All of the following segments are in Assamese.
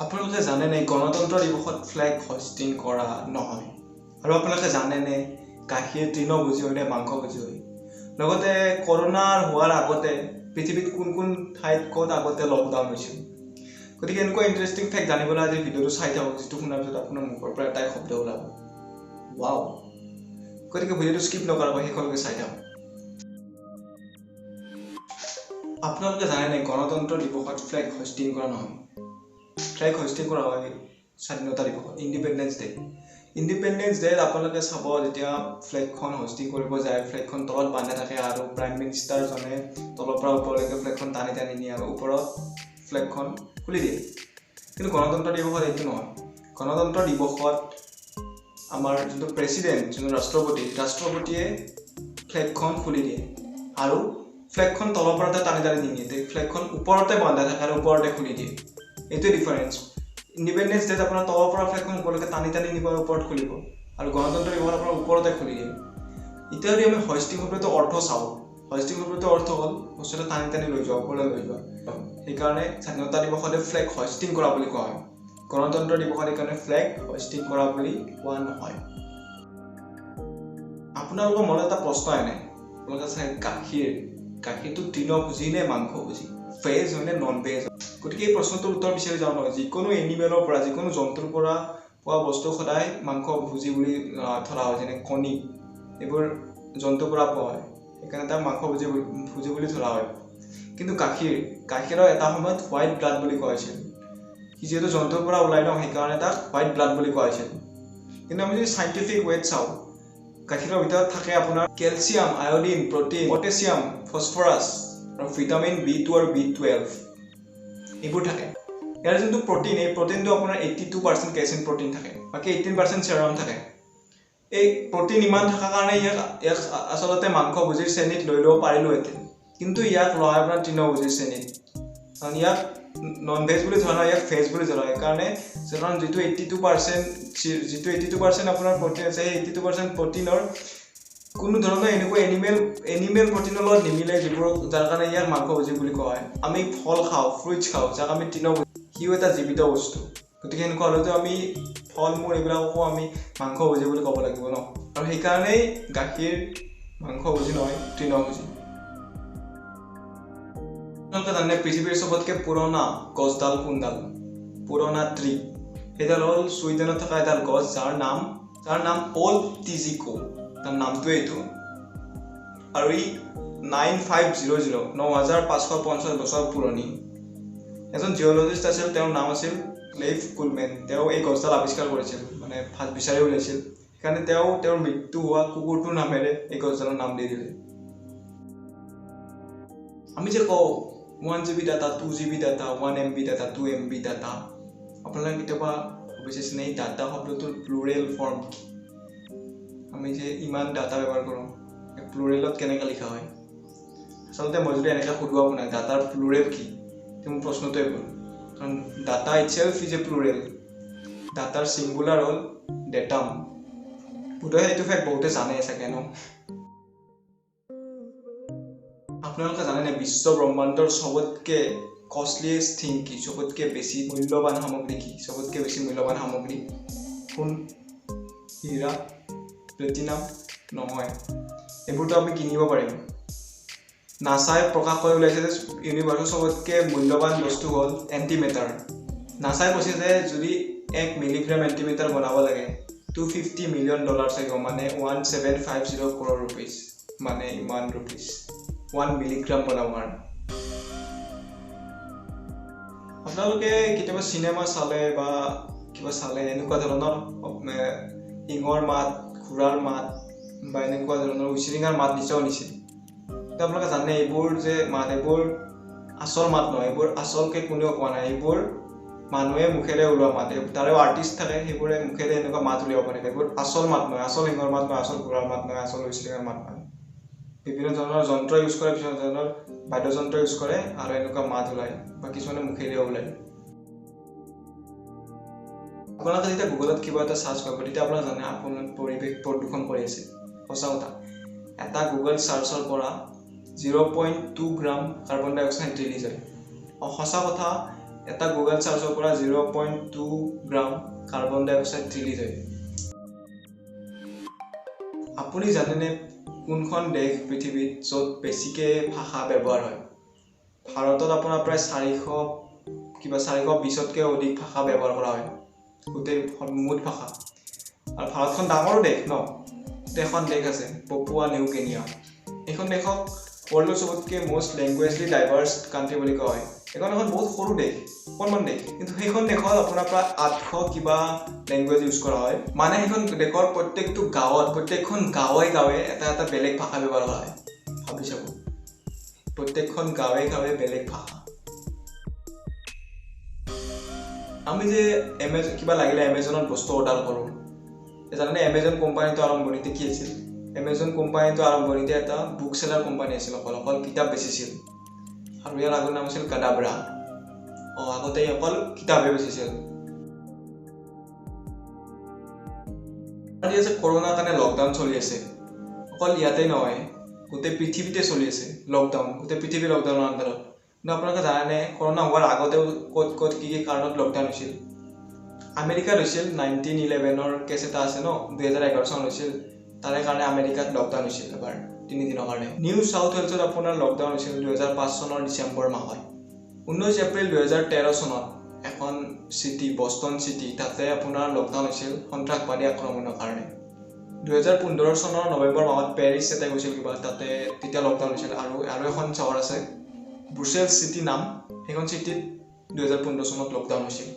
আপোনালোকে জানে নে গণতন্ত্ৰ দিৱসত ফ্লেগ হোষ্টিং কৰা নহয় আৰু আপোনালোকে জানে নে গাখীৰ তৃণভোজী হয় নে মাংসভোজী হয় লগতে কৰোনাৰ হোৱাৰ আগতে পৃথিৱীত কোন ঠাইত ক'ত আগতে লকডাউন হৈছিল গতিকে এনেকুৱা ইণ্টাৰেষ্টিং ফেক্ট জানিবলৈ আজি ভিডিঅ'টো চাই থাকক যিটো শুনাৰ পিছত আপোনাৰ মুখৰ পৰা এটাই শব্দ ওলাব ৱাও গতিকে ভিডিঅ'টো স্কিপ নকৰাকৈ শেষলৈকে চাই থাকক আপোনালোকে জানে নে গণতন্ত্ৰ দিৱসত ফ্লেগ হোষ্টিং কৰা নহয় ফ্লেগ হোষ্টিং কৰা হয় স্বাধীনতা দিৱসত ইণ্ডিপেণ্ডেন্স ডে আপোনালোকে চাব যেতিয়া ফ্লেগখন হোষ্টিং কৰিব যায় ফ্লেগখন তলত বান্ধা থাকে আৰু প্ৰাইম মিনিষ্টাৰজনে তলৰ পৰা ওপৰলৈকে ফ্লেগখন টানি নিয়ে আৰু ওপৰত ফ্লেগখন খুলি দিয়ে কিন্তু গণতন্ত্ৰ দিৱসত এইটো নহয় গণতন্ত্ৰ দিৱসত আমাৰ যোনটো প্ৰেচিডেণ্ট যোনটো ৰাষ্ট্ৰপতিয়ে ফ্লেগখন খুলি দিয়ে আৰু ফ্লেগখন তলৰ পৰা টানি নিয়ে ফ্লেগখন ওপৰতে বান্ধা থাকে আৰু ওপৰতে খুলি দিয়ে এইটোৱে ডিফাৰেঞ্চ ইণ্ডিপেণ্ডেন্স ডেত আপোনাৰ তলৰ পৰা ফ্লেগখন ওপৰলৈকে টানি নিব আৰু ওপৰত খুলিব আৰু গণতন্ত্ৰ দিৱসত আপোনাৰ ওপৰতে খুলি দিয়ে এতিয়া যদি আমি হোষ্টিং শব্দটো অৰ্থ চাওঁ হোষ্টিং শব্দটো অৰ্থ হ'ল বস্তুটো টানি লৈ যোৱা ওপৰলৈ লৈ যোৱা সেইকাৰণে স্বাধীনতা দিৱসতে ফ্লেগ হোষ্টিং কৰা বুলি কোৱা হয় গণতন্ত্ৰ দিৱসত সেইকাৰণে ফ্লেগ হোষ্টিং কৰা বুলি কোৱা নহয় আপোনালোকৰ মনত এটা প্ৰশ্ন আহে আপোনালোকে চাই গাখীৰটো তৃণভোজী নে মাংসভোজী ভেজ হয় নে নন ভেজ গতিকে এই প্ৰশ্নটোৰ উত্তৰ বিচাৰি যাওঁ নহয় যিকোনো এনিমেলৰ পৰা যিকোনো জন্তুৰ পৰা পোৱা বস্তু সদায় মাংসভোজী বুলি ধৰা হয় যেনে কণী এইবোৰ জন্তুৰ পৰা পোৱা হয় সেইকাৰণে তাক মাংসভোজী বুলি ধৰা হয় কিন্তু গাখীৰৰ এটা সময়ত হোৱাইট ব্লাড বুলি কোৱা হৈছিল সি যিহেতু জন্তুৰ পৰা ওলাই ন সেইকাৰণে তাক হোৱাইট ব্লাড বুলি কোৱা হৈছিল কিন্তু আমি যদি চাইণ্টিফিক ৱেত চাওঁ গাখীৰৰ ভিতৰত থাকে আপোনাৰ calcium iodine protein potassium phosphorus আৰু ভিটামিন B2 আৰু B12 এইবোৰ থাকে ইয়াৰ যোনটো প্ৰটিন এই প্ৰটিনটো আপোনাৰ 82% কেচিন প্ৰটিন থাকে বাকী 18% চেৰাম থাকে এই প্ৰটিন ইমান থকা কাৰণে ইয়াক আচলতে মাংসভোজীৰ শ্ৰেণীত লৈ ল'ব পাৰিলোহেঁতেন কিন্তু ইয়াক লোৱা আপোনাৰ তৃণভোজীৰ শ্ৰেণীত কাৰণ ইয়াক নন ভেজ বুলি ধৰা হয় ইয়াক ভেজ বুলি ধৰা হয় কাৰণ যিটো 82% আপোনাৰ প্ৰটিন আছে সেই 82% প্ৰটিনৰ কোনো ধৰণৰ এনেকুৱা এনিমেল প্ৰটিনৰ লগত নিমিলে যিবোৰ যাৰ কাৰণে ইয়াক মাংসভোজী বুলি কোৱা হয় আমি ফল খাওঁ ফ্ৰুইটছ খাওঁ যাক আমি তৃণভোজী সিও এটা জীৱিত বস্তু গতিকে এনেকুৱা হ'লেতো আমি ফল মূল এইবিলাককো আমি মাংসভোজী বুলি ক'ব লাগিব ন আৰু সেইকাৰণেই গাখীৰ মাংসভোজী নহয় তৃণভোজী আপোনালোকে জানে পৃথিৱীৰ চবতকৈ পুৰণা গছডাল কোনডাল পুৰণা ট্ৰী সেইডাল হ'ল ছুইডেনত থকা এডাল গছ যাৰ নাম অল্ড টিজিকো তাৰ নামটোৱে এইটো আৰু ই 9550 বছৰ পুৰণি এজন জিঅ'লজিষ্ট আছিল তেওঁৰ নাম আছিল লেইফ কুলমেন তেওঁ এই গছডাল আৱিষ্কাৰ কৰিছিল মানে বিচাৰি উলিয়াইছিল সেইকাৰণে তেওঁৰ মৃত্যু হোৱা কুকুৰটোৰ নামেৰে এই গছডালৰ নাম দি দিলে আমি যে কওঁ 1 GB data 2 GB data 1 MB data 2 MB data আপোনালোকে কেতিয়াবা ভাবিছেনে এই ডাটা শব্দটোৰ প্লুৰেল ফৰ্ম কি আমি যে ইমান ডাটা ব্যৱহাৰ কৰোঁ প্লুৰেলত কেনেকৈ লিখা হয় আচলতে মই যদি এনেকৈ সুধো আপোনাক ডাটাৰ প্লুৰেল কি মোৰ প্ৰশ্নটোৱে হ'ল কাৰণ ডাটা ইটছেল্ফ ইজ এ প্লুৰেল ডাটাৰ ছিংগুলাৰ হ'ল ডেটাম বোধহয় এইটো ফেক্ট বহুতে জানে চাগে ন আপোনালোকে জানেনে বিশ্ব ব্ৰহ্মাণ্ডৰ চবতকৈ কষ্টলিয়েষ্ট থিং কি চবতকৈ বেছি মূল্যৱান সামগ্ৰী কি চবতকৈ বেছি মূল্যৱান সামগ্ৰী সোণ হীৰা প্লেটিনাম নহয় এইবোৰতো আমি কিনিব পাৰিম নাছাই প্ৰকাশ কৰি ওলাইছে যে ইউনিভাৰ্ছৰ চবতকৈ মূল্যৱান বস্তু হ'ল এণ্টিমেটাৰ নাছাই কৈছে যে যদি 1 মিলিগ্ৰাম এণ্টিমেটাৰ বনাব লাগে $250 মিলিয়ন লাগিব মানে 1750 crore rupees মানে ইমান ৰুপিজ 1 মিলিগ্ৰাম বনাবৰ কাৰণে আপোনালোকে কেতিয়াবা চিনেমা চালে বা কিবা চালে এনেকুৱা ধৰণৰ সিংহৰ মাত ঘোঁৰাৰ মাত বা এনেকুৱা ধৰণৰ উচিৰিঙাৰ মাত নিশ্চয় শুনিছিল কিন্তু আপোনালোকে জানে এইবোৰ যে মাত এইবোৰ আচল মাত নহয় এইবোৰ আচলকৈ কোনেও কোৱা নাই এইবোৰ মানুহে মুখেৰে ওলোৱা মাত তাৰেও আৰ্টিষ্ট থাকে সেইবোৰে মুখেৰে এনেকুৱা মাত উলিয়াব পাৰে এইবোৰ আচল মাত নহয় আচল সিংহৰ মাত নহয় আচল ঘোঁৰাৰ মাত নহয় আচল উচিৰিঙাৰ মাত নহয় বিভিন্ন ধৰণৰ যন্ত্ৰ ইউজ কৰে বিভিন্ন ধৰণৰ বাদ্যযন্ত্ৰ ইউজ কৰে আৰু এনেকুৱা মাত ওলায় বা কিছুমানে মুখেৰে ওলায় আপোনালোকে যেতিয়া গুগলত কিবা এটা চাৰ্চ কৰিব তেতিয়া আপোনালোকে জানে আপোনাৰ পৰিৱেশ প্ৰদূষণ কৰি আছে সঁচা কথা এটা গুগল চাৰ্চৰ পৰা 0.2 গ্ৰাম কাৰ্বন ডাই অক্সাইড ৰিলিজ হয় সঁচা কথা এটা গুগল চাৰ্চৰ পৰা 0.2 গ্ৰাম কাৰ্বন ডাই অক্সাইড ৰিলিজ হয় আপুনি জানেনে কোনখন দেশ পৃথিৱীত য'ত বেছিকে ভাষা ব্যৱহাৰ হয় ভাৰতত আপোনাৰ প্ৰায় 420তকৈ অধিক ভাষা ব্যৱহাৰ কৰা হয় গোটেই মুঠ ভাষা আৰু ভাৰতখন ডাঙৰ দেশ ন এখন দেশ আছে পপুৱা নিউ গিনিয়া এইখন দেশক ৱৰ্ল্ডৰ চবতকৈ মোষ্ট লেংগুৱেজলি ডাইভাৰ্ছ কাণ্ট্ৰি বুলি কোৱা হয় এখন বহুত সৰু দেশ অকণমান দেশ কিন্তু সেইখন দেশত আপোনাৰ প্ৰায় 800 কিবা লেংগুৱেজ ইউজ কৰা হয় মানে সেইখন দেশৰ প্ৰত্যেকখন গাঁৱে এটা বেলেগ ভাষা ব্যৱহাৰ কৰা হয় ভাবি চাব প্ৰত্যেকখন গাঁৱে বেলেগ ভাষা আমি যে কিবা লাগিলে এমেজনত বস্তু অৰ্ডাৰ কৰোঁ জানেনে এমেজন কোম্পানীটো আৰম্ভণিতে কি আছিল এমেজন কোম্পানীটো আৰম্ভণিতে এটা বুক সেলাৰ কোম্পানী আছিল অকল কিতাপ বেচিছিল আৰু ইয়াৰ আগৰ নাম আছিল কাডাব্ৰা আগতে অকল কিতাপে বেচিছিল আজি আছে কৰোণাৰ কাৰণে লকডাউন চলি আছে অকল ইয়াতে নহয় গোটেই পৃথিৱীতে চলি আছে লকডাউন গোটেই পৃথিৱী লকডাউনৰ আণ্ডাৰত কিন্তু আপোনালোকে জানেনে কৰোণা হোৱাৰ আগতেও ক'ত কি কাৰণত লকডাউন হৈছিল আমেৰিকাত হৈছিল 1911ৰ কেছ এটা আছে ন 2011 চন হৈছিল তাৰে কাৰণে আমেৰিকাত লকডাউন হৈছিল এবাৰ 3 দিনৰ কাৰণে নিউ সাউথ ৱেলছত আপোনাৰ লকডাউন হৈছিল 2005 চনৰ ডিচেম্বৰ মাহত 19 এপ্ৰিল 2013 চনত এখন সিটি বস্টন সিটি তাতে আপোনাৰ লকডাউন হৈছিল সন্ত্ৰাসবাদী আক্ৰমণৰ কাৰণে 2015 চনৰ নৱেম্বৰ মাহত পেৰিছ এটা হৈছিল কিবা তাতে তেতিয়া লকডাউন হৈছিল আৰু এখন চহৰ আছে ব্ৰুছেলছ সিটি নাম সেইখন সিটিত 2015 চনত লকডাউন হৈছিল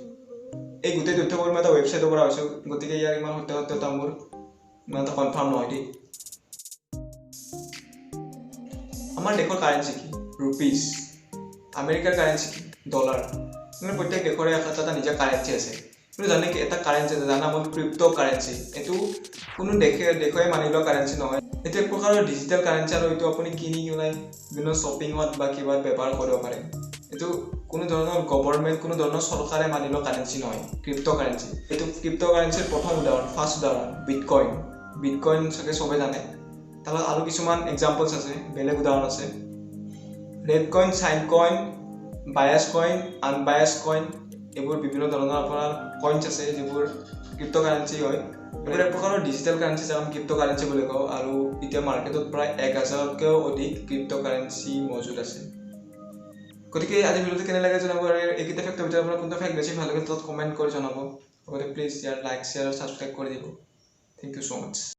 এই গোটেই তথ্যবোৰ মই এটা ৱেবছাইটৰ পৰা পাইছোঁ গতিকে ইয়াৰ ইমান সত্যতা মোৰ ইমান এটা কনফাৰ্ম নহয় দেই আমাৰ দেশৰ কাৰেন্সি কি ৰুপিজ আমেৰিকাৰ কাৰেন্সি কি ডলাৰ মানে প্ৰত্যেক দেশৰে এটা নিজা কাৰেন্সি আছে কিন্তু জানে কি এটা কাৰেন্সি আছে যাৰ নাম হ'ল ক্ৰিপ্টো কাৰেন্সি এইটো কোনো দেশে মানি লোৱা কাৰেন্সি নহয় এইটো এক প্ৰকাৰৰ ডিজিটেল কাৰেন্সি আৰু এইটো আপুনি কিনি ওলাই বিভিন্ন শ্বপিঙত বা কিবা ব্যৱহাৰ কৰিব পাৰে এইটো কোনো ধৰণৰ গভৰ্ণমেণ্ট কোনো ধৰণৰ চৰকাৰে মানি লোৱা কাৰেন্সি নহয় ক্ৰিপ্টো কাৰেন্সি এইটো ক্ৰিপ্টো কাৰেন্সিৰ প্ৰথম ফাৰ্ষ্ট উদাহৰণ বিটকইন চাগে চবে জানে তাৰ আৰু কিছুমান এক্সাম্পলছ আছে বেলেগ উদাহৰণ আছে ৰেড কইন চাইন coin biased coin unbiased coin এইবোৰ বিভিন্ন ধৰণৰ আপোনাৰ কইনছ আছে যিবোৰ ক্ৰিপ্টো কাৰেন্সি হয় এইবোৰ এক প্ৰকাৰৰ ডিজিটেল কাৰেন্সি যাক আমি ক্ৰিপ্টো কাৰেন্সি বুলি কওঁ আৰু এতিয়া মাৰ্কেটত প্ৰায় 1000তকৈও অধিক ক্ৰিপ্টো কাৰেন্সি মজুদ আছে গতিকে আজি ভিডিঅ'টো কেনে লাগে জনাব আৰু এইকেইটা ফেক্টৰ ভিতৰত আপোনাৰ কোনটো ফেক্ট বেছি ভাল লাগে তাত কমেণ্ট কৰি জনাব লগতে প্লিজ ইয়াৰ লাইক শ্বেয়াৰ আৰু ছাবস্ক্ৰাইব কৰি দিব থেংক ইউ সো মাচ